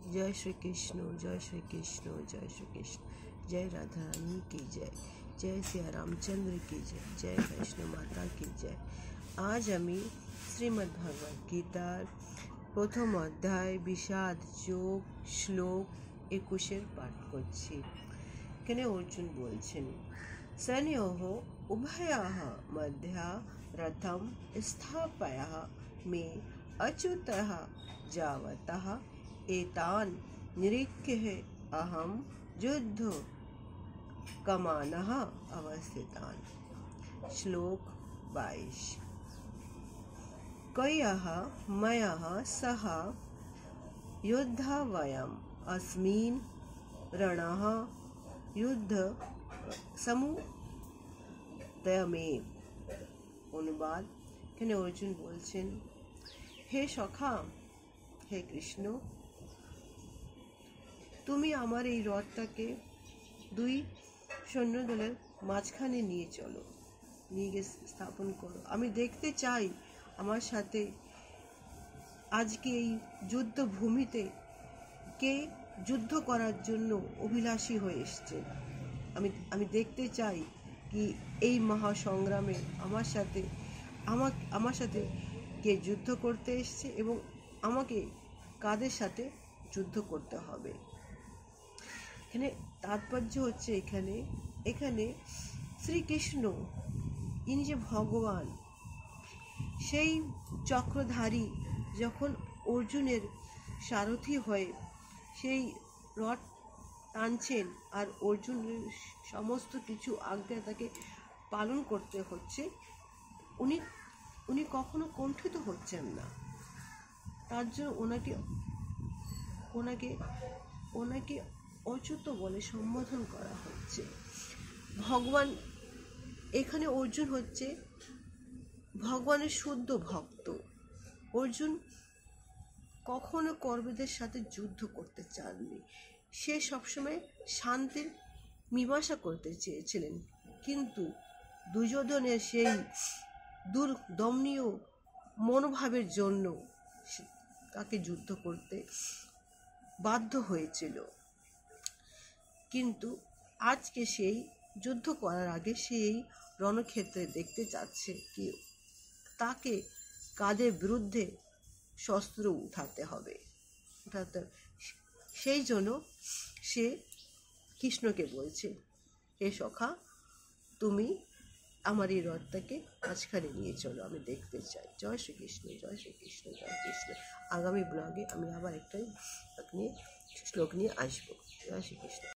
जय श्री कृष्ण, जय श्री कृष्ण, जय श्री कृष्ण। जय राधा रानी की जय, जय सिया रामचंद्र की जय, जय वैष्णो माता की जय। आज আমি শ্রীমদ্ ভগবদ গীতার প্রথম অধ্যায় বিষাদ যোগ শ্লোক 21 পাঠ করছি। এখানে অর্জুন বলছেন, সনয়োঃ উভয়োঃ মধ্যে রথম স্থাপয়ঃ মে अच्युतः যাবতः एतान् निरीक्ष्य अहं युद्ध कमानः अवस्थितान्। श्लोक 22। कयः मयः सह युद्धः वयम् अस्मिन् रणः युद्ध সমুদয়মেव। অনুবাদ, এখানে অর্জুন বলছেন, হে সখা, হে কৃষ্ণ, তুমি আমার এই রথটাকে দুই সৈন্যদলের মাঝখানে নিয়ে চলো, নিয়ে গিয়ে স্থাপন করো। আমি দেখতে চাই আমার সাথে আজকে এই যুদ্ধভূমিতে কে যুদ্ধ করার জন্য অভিলাষী হয়ে এসছে। আমি দেখতে চাই কি এই মহাসংগ্রামে আমার সাথে কে যুদ্ধ করতে এসছে এবং আমাকে কাদের সাথে যুদ্ধ করতে হবে। এখানে তাৎপর্য হচ্ছে এখানে শ্রীকৃষ্ণ ইনি যে ভগবান, সেই চক্রধারী যখন অর্জুনের সারথি হয়ে সেই রথ টানছেন আর অর্জুনের সমস্ত কিছু আজ্ঞা তাকে পালন করতে হচ্ছে, উনি কখনো কুণ্ঠিত হচ্ছেন না। তার জন্য ওনাকে অচ্যুত বলে সম্বোধন করা হচ্ছে। ভগবান, এখানে অর্জুন হচ্ছে ভগবানের শুদ্ধ ভক্ত। অর্জুন কখনো কৌরবদের সাথে যুদ্ধ করতে চাননি। সে সবসময় শান্তির মীমাংসা করতে চেয়েছিলেন, কিন্তু দুর্যোধনের সেই দুর্দমনীয় মনোভাবের জন্য তাকে যুদ্ধ করতে বাধ্য হয়েছিল। কিন্তু আজকে সেই যুদ্ধ করার আগে সেই রণক্ষেত্রে দেখতে চাচ্ছে কি তাকে কাদের বিরুদ্ধে শস্ত্র উঠাতে হবে। সেই জন্য সে কৃষ্ণকে বলছে, হে সখা, তুমি আমার এই রথটাকে মাঝখানে নিয়ে চলো, আমি দেখতে চাই। জয় শ্রীকৃষ্ণ, জয় শ্রীকৃষ্ণ, জয় কৃষ্ণ। আগামী ব্লগে আমি আবার একটা শ্লোক নিয়ে আসবো। জয় শ্রীকৃষ্ণ।